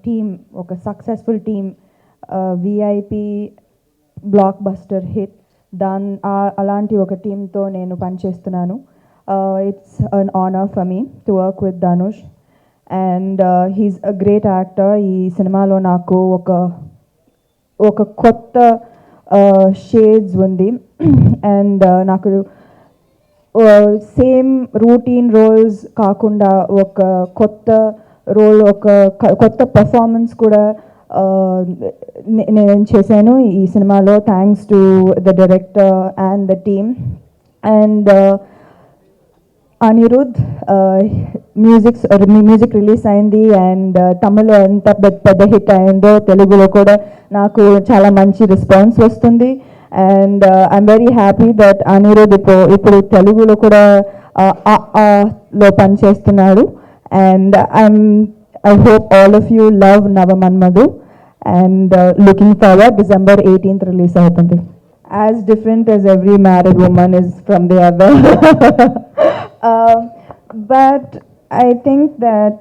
Team, ఒక successful team, VIP block buster hit, అలాంటి ఒక టీంతో నేను పనిచేస్తున్నాను. It's an honour for me to work with Dhanush, and he's a great actor. ఈ సినిమాలో నాకు ఒక కొత్త షేడ్స్ ఉంది. అండ్ నాకు సేమ్ రూటీన్ రోల్స్ కాకుండా ఒక కొత్త రోల్, ఒక కొత్త పర్ఫార్మెన్స్ కూడా నేను చేశాను ఈ సినిమాలో, thanks to the director and the team. And Anirudh music release అయింది, అండ్ తమిళ్లో ఎంత పెద్ద హిట్ అయిందో తెలుగులో కూడా నాకు చాలా మంచి రెస్పాన్స్ వస్తుంది. And I'm very happy that Anirudh ఇప్పుడు తెలుగులో కూడా లో పనిచేస్తున్నాడు. And I hope all of you love Navamanmadhu, and looking forward, December 18th release అవుతుంది. As different as every married woman is from the other. But I think that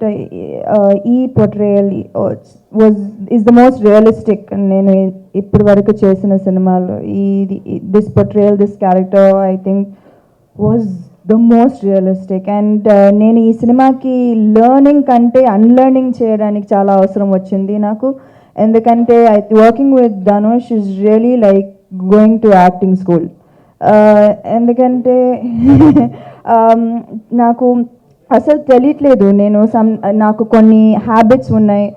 E portrayal is the most realistic. నేను ఇప్పటి వరకు చేసిన సినిమాలో this portrayal, this character, I think was the most realistic. And నేను ఈ సినిమాకి learning కంటే unlearning చేయడానికి చాలా అవసరం వచ్చింది నాకు. ఎందుకంటే working with Dhanush is really like going to acting school. ఎందుకంటే నాకు అసలు తెలియట్లేదు, నాకు కొన్ని హ్యాబిట్స్ ఉన్నాయి,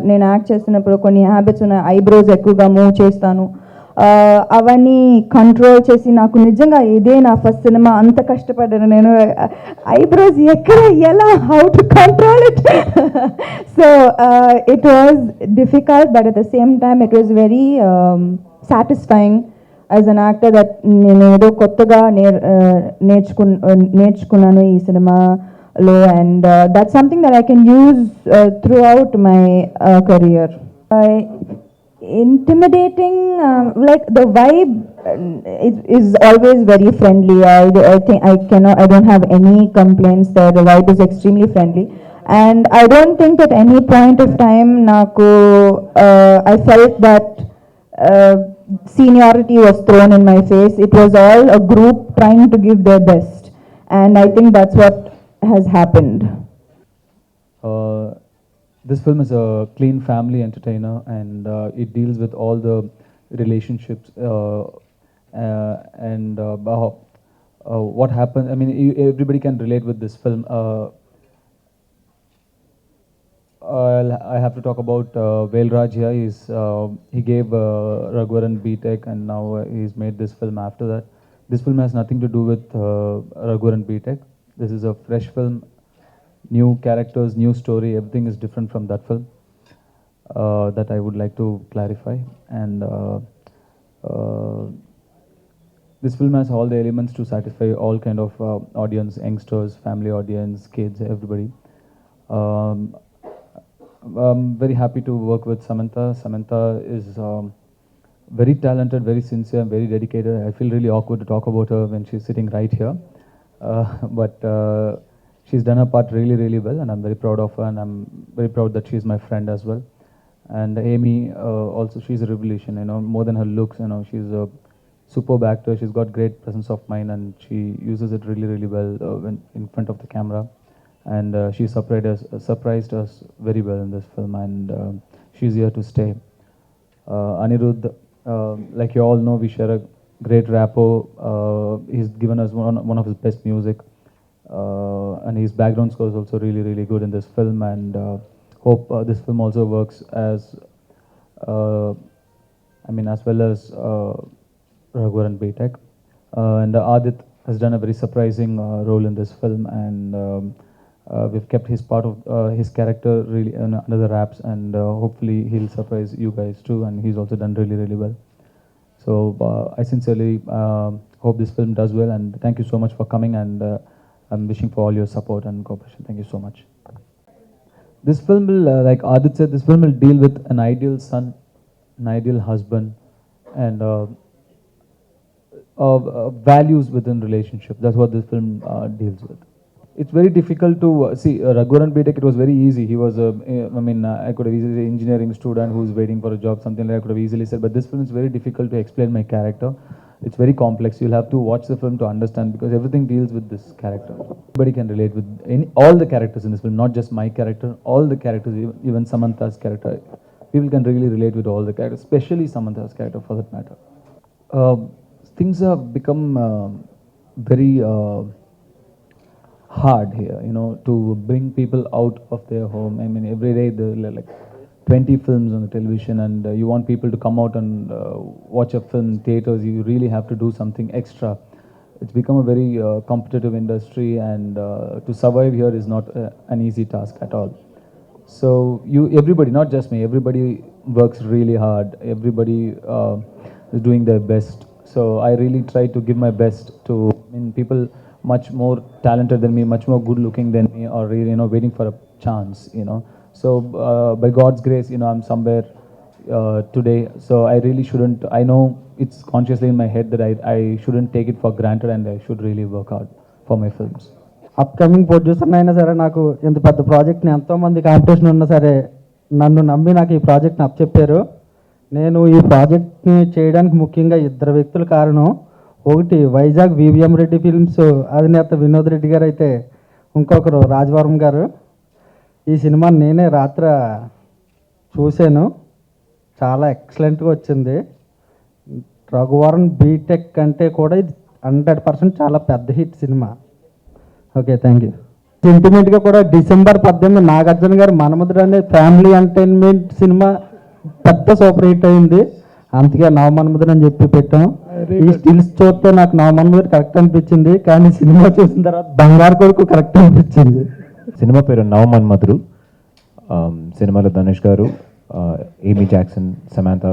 నేను యాక్ట్ చేస్తున్నప్పుడు కొన్ని హ్యాబిట్స్ ఉన్నాయి. ఐబ్రోస్ ఎక్కువగా మూవ్ చేస్తాను, అవన్నీ కంట్రోల్ చేసి, నాకు నిజంగా ఇదే నా ఫస్ట్ సినిమా, అంత కష్టపడ్డాను నేను, ఐబ్రోస్ ఎక్కడ ఎలా, how to control it. So it was difficult, but at the same time it was very satisfying as an actor, that నేను ఏదో కొత్తగా నేర్చుకున్నాను ఈ సినిమాలో. And that's something that I can use through out my career. Intimidating, like the vibe is always very friendly. I think I don't have any complaints there. The vibe is extremely friendly, and I don't think at any point of time naku I felt that seniority was thrown in my face. It was all a group trying to give their best, and I think that's what has happened. This film is a clean family entertainer, and it deals with all the relationships and what happened. I mean, everybody can relate with this film. I have to talk about Velraj here. He gave Raghuvaran B.Tech, and now he's made this film after that. This film has nothing to do with Raghuvaran B.Tech. This is a fresh film. New characters, new story, everything is different from that film. That I would like to clarify. And this film has all the elements to satisfy all kind of audience, youngsters, family audience, kids, everybody. I'm very happy to work with Samantha. Samantha is very talented, very sincere, very dedicated. I feel really awkward to talk about her when she's sitting right here. But she's done her part really, really well, and I'm very proud of her, and I'm very proud that she's my friend as well. And Amy, also, she's a revelation, more than her looks, she's a superb actor. She's got great presence of mind, and she uses it really, really well when in front of the camera. And she surprised us very well in this film, and she's here to stay. Anirudh, like you all know, we share a great rapport. He's given us one of his best music. And his background score is also really, really good in this film, and hope this film also works as as well as Raghuvaran B.Tech. And Adit has done a very surprising role in this film, and we've kept his part of his character really under the wraps, and hopefully he'll surprise you guys too, and he's also done really, really well. So I sincerely hope this film does well, and thank you so much for coming, and I'm wishing for all your support and cooperation. Thank you so much. This film will, like Adit said, this film will deal with an ideal son, an ideal husband, and values within relationship. That's what this film deals with. it's very difficult to see Raghuvaran BTech. It was very easy. He was I could have easily say engineering student who's waiting for a job, something like I could have easily said. But this film is very difficult to explain my character. It's very complex. You'll have to watch the film to understand because everything deals with this character. Everybody can relate with all the characters in this film, not just my character. All the characters, even Samantha's character, people can really relate with all the characters, especially Samantha's character for that matter. Uh, Things have become very hard here, to bring people out of their home. I mean, every day there are like 20 films on the television, and you want people to come out and watch a film in theaters. You really have to do something extra. It's become a very competitive industry, and to survive here is not an easy task at all. So everybody, not just me, everybody works really hard. Everybody is doing their best. So I really try to give my best to people much more talented than me, much more good looking than me, or really, waiting for a chance, So by God's grace, I'm somewhere today. So I really shouldn't, I know it's consciously in my head that I shouldn't take it for granted, and I should really work hard for my films. Upcoming producer అయినా సరే నాకు ఇంత పెద్ద ప్రాజెక్ట్ని ఎంతోమంది competition ఉన్నా సరే నన్ను నమ్మి నాకు ఈ ప్రాజెక్ట్ని అప్పచెప్పారు. నేను ఈ ప్రాజెక్ట్ని చేయడానికి ముఖ్యంగా ఇద్దరు వ్యక్తుల కారణం. ఒకటి వైజాగ్ వివిఎం రెడ్డి ఫిల్మ్స్ అధినేత వినోద్ రెడ్డి గారు అయితే, ఇంకొకరు రాజవరం గారు. ఈ సినిమా నేనే రాత్ర చూశాను, చాలా ఎక్సలెంట్గా వచ్చింది. రఘువరన్ బీటెక్ కంటే కూడా ఇది 100% చాలా పెద్ద హిట్ సినిమా. Okay, thank you. సెంటిమెంట్గా కూడా December 18 నాగార్జున గారు మనముద్ర అనే ఫ్యామిలీ ఎంటర్టైన్మెంట్ సినిమా పెద్ద సూపర్ హిట్ అయింది. అందుకే నవమన్ముద్ర అని చెప్పి పెట్టాం. ఈ స్టిల్స్ చూస్తే నాకు నవమన్ముద్ర కరెక్ట్ అనిపించింది, కానీ సినిమా చూసిన తర్వాత బంగారు కొడుకు కరెక్ట్ అనిపించింది. సినిమా పేరు నవమన్మధుడు. సినిమాలో ధనుష్ గారు, ఏమీ జాక్సన్, సమాంత,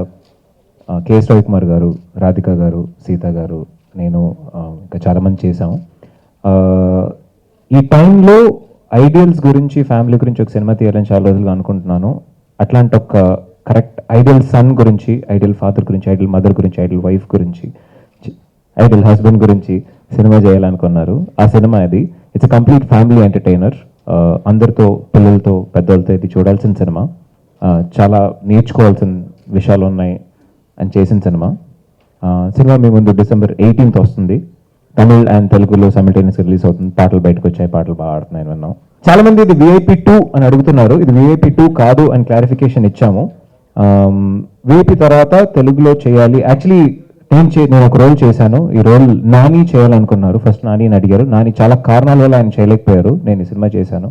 కెఎస్ రవికుమార్ గారు, రాధిక గారు, సీత గారు, నేను, ఇంకా చాలామంది చేశాము. ఈ టైంలో ఐడియల్స్ గురించి, ఫ్యామిలీ గురించి ఒక సినిమా తీయాలని చాలా రోజులుగా అనుకుంటున్నాను. అట్లాంటి ఒక కరెక్ట్ ఐడియల్ సన్ గురించి, ఐడియల్ ఫాదర్ గురించి, ఐడియల్ మదర్ గురించి, ఐడియల్ వైఫ్ గురించి, ఐడియల్ హస్బెండ్ గురించి సినిమా చేయాలనుకున్నారు. ఆ సినిమా ఇది. It's a complete family entertainer. అందరితో, పిల్లలతో, పెద్దలతో ఇది చూడాల్సిన సినిమా. చాలా నేర్చుకోవాల్సిన విషయాలు ఉన్నాయి అని చేసిన సినిమా. సినిమా మీ ముందు December 18 వస్తుంది. తమిళ్ అండ్ తెలుగులో సైమల్టేనియస్ రిలీజ్ అవుతుంది. పాటలు బయటకు వచ్చాయి, పాటలు బాగా ఆడుతున్నాయి విన్నాం. చాలా మంది ఇది VIP 2 అని అడుగుతున్నారు. ఇది VIP 2 కాదు అని క్లారిఫికేషన్ ఇచ్చాము. VIP తర్వాత తెలుగులో చేయాలి. యాక్చువల్లీ నేను ఒక రోల్ చేశాను. ఈ రోల్ నాని చేయాలనుకున్నారు. ఫస్ట్ నాని అని అడిగారు. నాని చాలా కారణాల వల్ల ఆయన చేయలేకపోయారు. నేను ఈ సినిమా చేశాను.